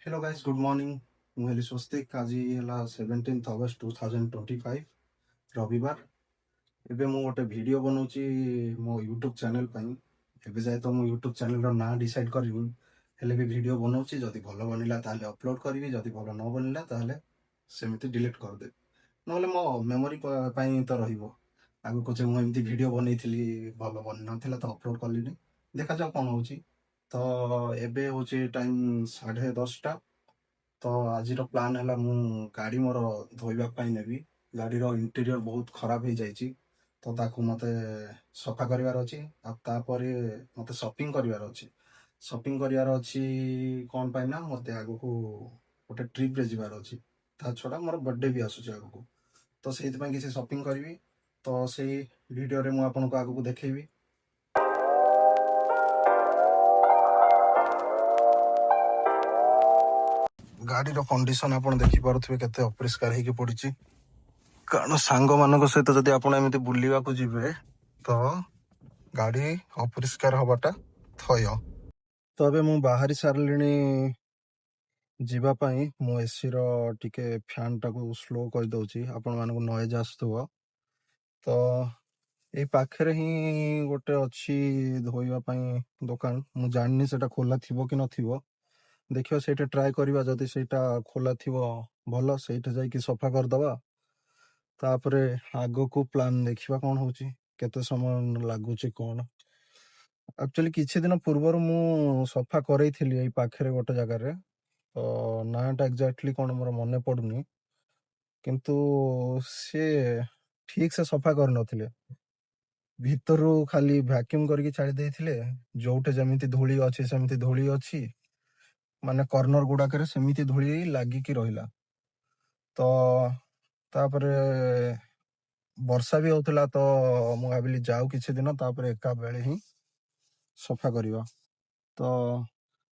Hello guys good morning ମୁଁ ହେଲି ସ୍ୱସ୍ତିକ। ଆଜି ହେଲା 17 ଅଗଷ୍ଟ 2025 ରବିବାର। ଏବେ ମୁଁ ଗୋଟେ ଭିଡ଼ିଓ ବନାଉଛି ମୋ ୟୁଟ୍ୟୁବ୍ ଚ୍ୟାନେଲ୍ ପାଇଁ। ଏବେ ଯାଏ ତ ମୁଁ ୟୁଟ୍ୟୁବ୍ ଚ୍ୟାନେଲ୍ର ନାଁ ଡିସାଇଡ଼୍ କରିନି, ହେଲେ ବି ଭିଡ଼ିଓ ବନାଉଛି। ଯଦି ଭଲ ବନିଲା ତାହେଲେ ଅପଲୋଡ଼୍ କରିବି, ଯଦି ଭଲ ନ ବନିଲା ତାହେଲେ ସେମିତି ଡିଲିଟ୍ କରିଦେବି, ନହେଲେ ମୋ ମେମୋରି ପାଇଁ ତ ରହିବ। ଆଗକୁ ଯେ ମୁଁ ଏମିତି ଭିଡ଼ିଓ ବନେଇଥିଲି ଭଲ ବନିନଥିଲା ତ ଅପଲୋଡ଼୍ କଲିନି, ଦେଖାଯାଉ କ'ଣ ହେଉଛି। ତ ଏବେ ହେଉଛି ଟାଇମ୍ 10:30। ତ ଆଜିର ପ୍ଲାନ୍ ହେଲା ମୁଁ ଗାଡ଼ି ମୋର ଧୋଇବା ପାଇଁ ନେବି। ଗାଡ଼ିର ଇଣ୍ଟେରିୟର ବହୁତ ଖରାପ ହେଇଯାଇଛି, ତ ତାକୁ ମୋତେ ସଫା କରିବାର ଅଛି। ଆଉ ତାପରେ ମୋତେ ସପିଂ କରିବାର ଅଛି। ସପିଂ କରିବାର ଅଛି କ'ଣ ପାଇଁ ନା ମୋତେ ଆଗକୁ ଗୋଟେ ଟ୍ରିପ୍ରେ ଯିବାର ଅଛି। ତା ଛଡ଼ା ମୋର ବର୍ଥଡ଼େ ବି ଆସୁଛି ଆଗକୁ, ତ ସେଇଥିପାଇଁ କିଛି ସପିଂ କରିବି। ତ ସେଇ ଭିଡ଼ିଓରେ ମୁଁ ଆପଣଙ୍କୁ ଆଗକୁ ଦେଖେଇବି। ଗାଡ଼ିର କଣ୍ଡିସନ ଆପଣ ଦେଖିପାରୁଥିବେ କେତେ ଅପରିଷ୍କାର ହେଇକି ପଡ଼ିଛି। କାରଣ ସାଙ୍ଗମାନଙ୍କ ସହିତ ଯଦି ଆପଣ ଏମିତି ବୁଲିବାକୁ ଯିବେ ତ ଗାଡ଼ି ଅପରିଷ୍କାର ହବାଟା ଥୟ। ତ ଏବେ ମୁଁ ବାହାରି ସାରିଲିଣି ଯିବା ପାଇଁ। ମୁଁ ଏସିର ଟିକେ ଫ୍ୟାନ୍ଟାକୁ ସ୍ଲୋ କରିଦେଉଛି, ଆପଣମାନଙ୍କୁ ନଏଜ୍ ଆସୁଥିବ। ତ ଏଇ ପାଖରେ ହିଁ ଗୋଟେ ଅଛି ଧୋଇବା ପାଇଁ ଦୋକାନ। ମୁଁ ଜାଣିନି ସେଟା ଖୋଲା ଥିବ କି ନଥିବ, ଦେଖିବା ସେଇଟା ଟ୍ରାଏ କରିବା। ଯଦି ସେଇଟା ଖୋଲା ଥିବ ଭଲ, ସେଇଠି ଯାଇକି ସଫା କରିଦେବା। ତାପରେ ଆଗକୁ ପ୍ଲାନ୍ ଦେଖିବା କ'ଣ ହେଉଛି, କେତେ ସମୟ ଲାଗୁଛି କ'ଣ। ଆକ୍ଚୁଆଲି କିଛି ଦିନ ପୂର୍ବରୁ ମୁଁ ସଫା କରେଇଥିଲି ଏଇ ପାଖରେ ଗୋଟେ ଜାଗାରେ। ତ ନାଁଟା ଏକ୍ଜାକ୍ଟଲି କ'ଣ ମୋର ମନେ ପଡ଼ୁନି, କିନ୍ତୁ ସିଏ ଠିକ୍ ସେ ସଫା କରିନଥିଲେ। ଭିତରୁ ଖାଲି ଭ୍ୟାକ୍ୟୁମ୍ କରିକି ଛାଡ଼ି ଦେଇଥିଲେ। ଯୋଉଠି ଯେମିତି ଧୂଳି ଅଛି ସେମିତି ଧୂଳି ଅଛି, ମାନେ କର୍ଣ୍ଣର ଗୁଡ଼ାକରେ ସେମିତି ଧୂଳି ଲାଗିକି ରହିଲା। ତ ତାପରେ ବର୍ଷା ବି ହେଉଥିଲା, ତ ମୁଁ ଭାବିଲି ଯାଉ କିଛି ଦିନ, ତାପରେ ଏକା ବେଳେ ହିଁ ସଫା କରିବା। ତ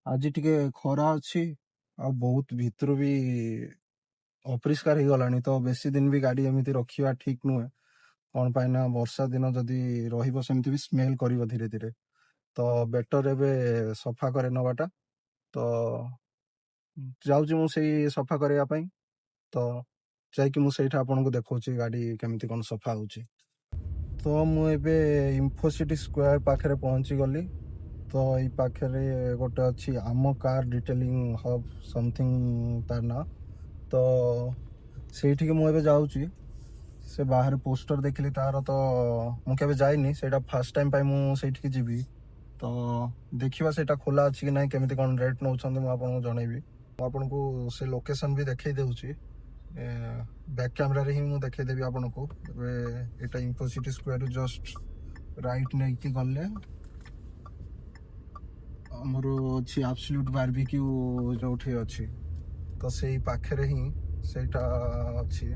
ଆଜି ଟିକେ ଖରା ଅଛି, ଆଉ ବହୁତ ଭିତରୁ ବି ଅପରିଷ୍କାର ହେଇଗଲାଣି। ତ ବେଶୀ ଦିନ ବି ଗାଡ଼ି ଏମିତି ରଖିବା ଠିକ୍ ନୁହେଁ। କ'ଣ ପାଇଁ ନା ବର୍ଷା ଦିନ ଯଦି ରହିବ ସେମିତି ବି ସ୍ମେଲ୍ କରିବ ଧୀରେ ଧୀରେ। ତ ବେଟର୍ ଏବେ ସଫା କରି ନେବାଟା। ତ ଯାଉଛି ମୁଁ ସେଇ ସଫା କରିବା ପାଇଁ। ତ ଯାଇକି ମୁଁ ସେଇଟା ଆପଣଙ୍କୁ ଦେଖାଉଛି ଗାଡ଼ି କେମିତି କ'ଣ ସଫା ହେଉଛି। ତ ମୁଁ ଏବେ ଇନ୍ଫୋସିଟି ସ୍କୋୟାର ପାଖରେ ପହଞ୍ଚିଗଲି। ତ ଏଇ ପାଖରେ ଗୋଟେ ଅଛି ଆମ କାର୍ ଡିଟେଲିଂ ହବ୍ ସମଥିଙ୍ଗ ତାର ନାଁ। ତ ସେଇଠିକି ମୁଁ ଏବେ ଯାଉଛି। ସେ ବାହାରେ ପୋଷ୍ଟର ଦେଖିଲି ତାର, ତ ମୁଁ କେବେ ଯାଇନି, ସେଇଟା ଫାର୍ଷ୍ଟ ଟାଇମ୍ ପାଇଁ ମୁଁ ସେଇଠିକି ଯିବି। ତ ଦେଖିବା ସେଇଟା ଖୋଲା ଅଛି କି ନାହିଁ, କେମିତି କ'ଣ ରେଟ୍ ନେଉଛନ୍ତି ମୁଁ ଆପଣଙ୍କୁ ଜଣେଇବି। ମୁଁ ଆପଣଙ୍କୁ ସେ ଲୋକେସନ୍ ବି ଦେଖେଇ ଦେଉଛି। ବ୍ୟାକ୍ କ୍ୟାମେରାରେ ହିଁ ମୁଁ ଦେଖେଇଦେବି ଆପଣଙ୍କୁ। ଏବେ ଏଇଟା ଇନ୍ଫୋସିଟି ସ୍କୋୟାରରୁ ଜଷ୍ଟ ରାଇଟ୍ ନେଇକି ଗଲେ ଆମର ଅଛି ଆବସଲ୍ୟୁଟ୍ ବାରବିକ୍ୟୁ ଯେଉଁଠି ଅଛି, ତ ସେଇ ପାଖରେ ହିଁ ସେଇଟା ଅଛି।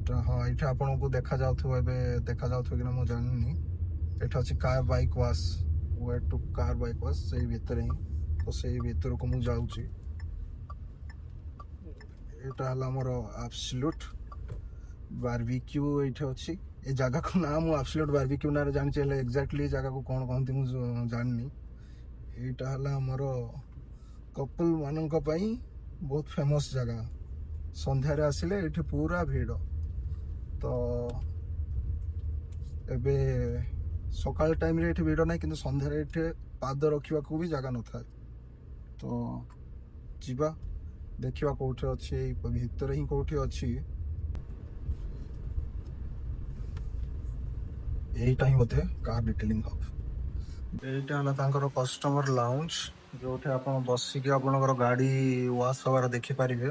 ଏଇଟା, ହଁ, ଏଇଟା ଆପଣଙ୍କୁ ଦେଖାଯାଉଥିବ। ଏବେ ଦେଖାଯାଉଥିବ କି ନା ମୁଁ ଜାଣିନି। ଏଇଟା ଅଛି car bike wash, way to car bike wash, ସେଇ ଭିତରେ ହିଁ। ତ ସେଇ ଭିତରକୁ ମୁଁ ଯାଉଛି। ଏଇଟା ହେଲା ଆମର ଆବସଲ୍ୟୁଟ୍ ବାରବିକ୍ୟୁ ଏଇଠି ଅଛି। ଏ ଜାଗାକୁ ନାଁ ମୁଁ ଆବସଲ୍ୟୁଟ୍ ବାରବିକ୍ୟୁ ନାଁରେ ଜାଣିଛି, ହେଲେ ଏକ୍ଜାକ୍ଟଲି ଏ ଜାଗାକୁ କ'ଣ କହନ୍ତି ମୁଁ ଜାଣିନି। ଏଇଟା ହେଲା ଆମର କପଲ୍ ମାନଙ୍କ ପାଇଁ ବହୁତ ଫେମସ୍ ଜାଗା। ସନ୍ଧ୍ୟାରେ ଆସିଲେ ଏଇଠି ପୁରା ଭିଡ଼। ତ ଏବେ ସକାଳ ଟାଇମ୍ରେ ଏଠି ଭିଡ଼ ନାହିଁ, କିନ୍ତୁ ସନ୍ଧ୍ୟାରେ ଏଠି ପାଦ ରଖିବାକୁ ବି ଜାଗା ନଥାଏ। ତ ଯିବା ଦେଖିବା କେଉଁଠି ଅଛି, ଏଇ ଭିତରେ ହିଁ କେଉଁଠି ଅଛି। এইটা ହିଁ ବୋଧେ କାର୍ ଡିଟେଲିଂ ହବ୍। এইটা ହେଲା ତାଙ୍କର କଷ୍ଟମର ଲାଉଞ୍ଜ, ଯୋଉଠି ଆପଣ ବସିକି ଆପଣଙ୍କର ଗାଡ଼ି ୱାଶ୍ ହେବାର ଦେଖିପାରିବେ।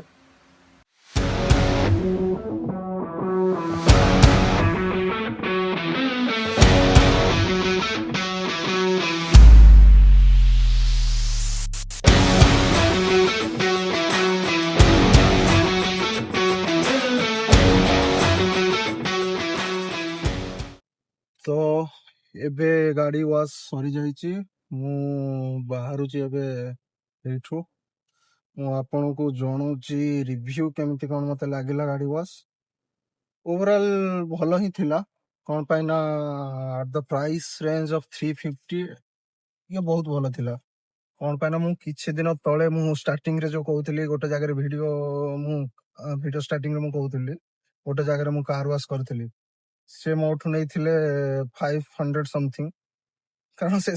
ତ ଏବେ ଗାଡ଼ି ୱାଶ୍ ସରିଯାଇଛି। ମୁଁ ବାହାରୁଛି ଏବେ ଏଇଠୁ। ମୁଁ ଆପଣଙ୍କୁ ଜଣାଉଛି ରିଭ୍ୟୁ କେମିତି କ'ଣ ମୋତେ ଲାଗିଲା ଗାଡ଼ି ୱାଶ୍। ଓଭରାଲ୍ ଭଲ ହିଁ ଥିଲା। କ'ଣ ପାଇଁ ନା at the price range of 350 ଇଏ ବହୁତ ଭଲ ଥିଲା। କଣ ପାଇଁ ନା ମୁଁ କିଛି ଦିନ ତଳେ ମୁଁ ଷ୍ଟାର୍ଟିଂ ରେ ଯୋଉ କହୁଥିଲି ଗୋଟେ ଜାଗାରେ ଭିଡିଓ ଷ୍ଟାର୍ଟିଂ ରେ ମୁଁ କହୁଥିଲି ଗୋଟେ ଜାଗାରେ ମୁଁ କାର୍ ୱାଶ କରିଥିଲି। ସେ ମୋଠୁ ନେଇଥିଲେ 500 ସମଥିଙ୍ଗ, କାରଣ ସେ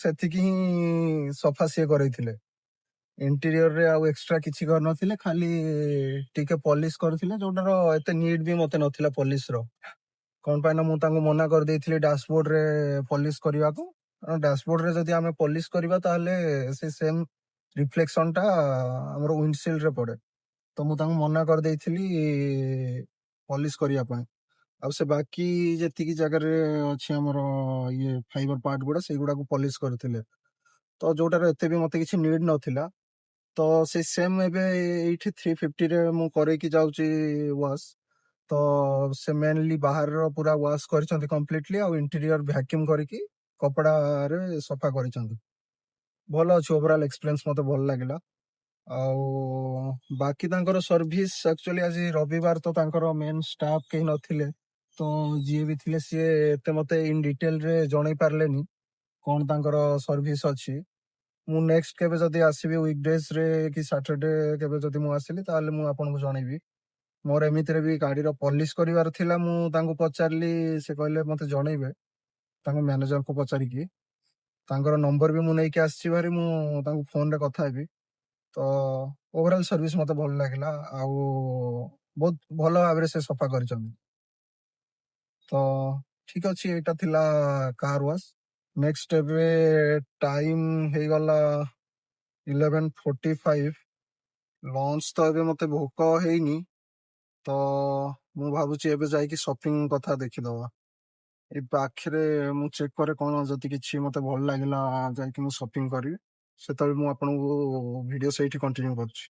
ସେତିକି ହିଁ ସଫା ସିଏ କରେଇଥିଲେ। ଇଣ୍ଟେରିୟରରେ ଆଉ ଏକ୍ସଟ୍ରା କିଛି କରିନଥିଲେ, ଖାଲି ଟିକେ ପଲିଶ କରିଥିଲେ, ଯୋଉଟାର ଏତେ ନିଡ୍ ବି ମତେ ନଥିଲା ପଲିଶର। କଣ ପାଇଁ ନା ମୁଁ ତାଙ୍କୁ ମନା କରିଦେଇଥିଲି ଡ୍ୟାସବୋର୍ଡରେ ପଲିଶ କରିବାକୁ। କାରଣ ଡ୍ୟାସବୋର୍ଡରେ ଯଦି ଆମେ ପଲିଶ କରିବା ତାହେଲେ ସେ ସେମ୍ ରିଫ୍ଲେକ୍ସନଟା ଆମର ୱିଣ୍ଡସିଲ୍ଡରେ ପଡେ। ତ ମୁଁ ତାଙ୍କୁ ମନା କରିଦେଇଥିଲି ପଲିଶ କରିବା ପାଇଁ। ଆଉ ସେ ବାକି ଯେତିକି ଜାଗାରେ ଅଛି ଆମର ଇଏ ଫାଇବର ପାର୍ଟ ଗୁଡା ସେଇଗୁଡାକୁ ପଲିଶ କରିଥିଲେ। ତ ଯୋଉଟାର ଏତେ ବି ମତେ କିଛି ନିଡ୍ ନଥିଲା। ତ ସେ ସେମ୍ ଏବେ ଏଇଠି 350ରେ ମୁଁ କରେଇକି ଯାଉଛି ୱାଶ। ତ ସେ ମେନଲି ବାହାରର ପୁରା ୱାଶ କରିଛନ୍ତି କମ୍ପ୍ଲିଟଲି, ଆଉ ଇଣ୍ଟେରିୟର ଭ୍ୟାକ୍ୟୁମ କରିକି କପଡାରେ ସଫା କରିଛନ୍ତି। ଭଲ ଅଛି, ଓଭରାଲ ଏକ୍ସପିରିଏନ୍ସ ମତେ ଭଲ ଲାଗିଲା। ଆଉ ବାକି ତାଙ୍କର ସର୍ଭିସ ଆକ୍ଚୁଆଲି ଆଜି ରବିବାର ତ ତାଙ୍କର ମେନ୍ ଷ୍ଟାଫ କେହି ନଥିଲେ, ତ ଯିଏ ବି ଥିଲେ ସିଏ ଏତେ ମତେ ଇନ୍ ଡିଟେଲରେ ଜଣେଇ ପାରିଲେନି କଣ ତାଙ୍କର ସର୍ଭିସ ଅଛି। ମୁଁ ନେକ୍ସଟ କେବେ ଯଦି ଆସିବି ୱିକଡେଜରେ କି ସାଟରଡେ କେବେ ଯଦି ମୁଁ ଆସିଲି ତାହେଲେ ମୁଁ ଆପଣଙ୍କୁ ଜଣେଇବି। ମୋର ଏମିତିରେ ବି ଗାଡିର ପଲିଶ କରିବାର ଥିଲା, ମୁଁ ତାଙ୍କୁ ପଚାରିଲି, ସେ କହିଲେ ମତେ ଜଣେଇବେ ତାଙ୍କ ମ୍ୟାନେଜରକୁ ପଚାରିକି। ତାଙ୍କର ନମ୍ବର ବି ମୁଁ ନେଇକି ଆସିଛି ଭାରି, ମୁଁ ତାଙ୍କୁ ଫୋନରେ କଥା ହେବି। ତ ଓଭରାଲ ସର୍ଭିସ ମତେ ଭଲ ଲାଗିଲା, ଆଉ ବହୁତ ଭଲ ଭାବରେ ସେ ସଫା କରିଛନ୍ତି। ତ ଠିକ ଅଛି, ଏଇଟା ଥିଲା କାର୍ ୱାଶ। ନେକ୍ସଟ ଏବେ ଟାଇମ ହେଇଗଲା 11:45। ଲଞ୍ଚ ତ ଏବେ ମତେ ଭୋକ ହେଇନି, ତ ମୁଁ ଭାବୁଛି ଏବେ ଯାଇକି ସପିଂ କଥା ଦେଖିଦବା। ଏଇ ପାଖରେ ମୁଁ ଚେକ୍ କରେ କଣ, ଯଦି କିଛି ମତେ ଭଲ ଲାଗିଲା ଯାଇକି ମୁଁ ସପିଂ କରିବି। ସେତେବେଳେ ମୁଁ ଆପଣଙ୍କୁ ଭିଡିଓ ସେଇଠି କଣ୍ଟିନ୍ୟୁ କରୁଛି।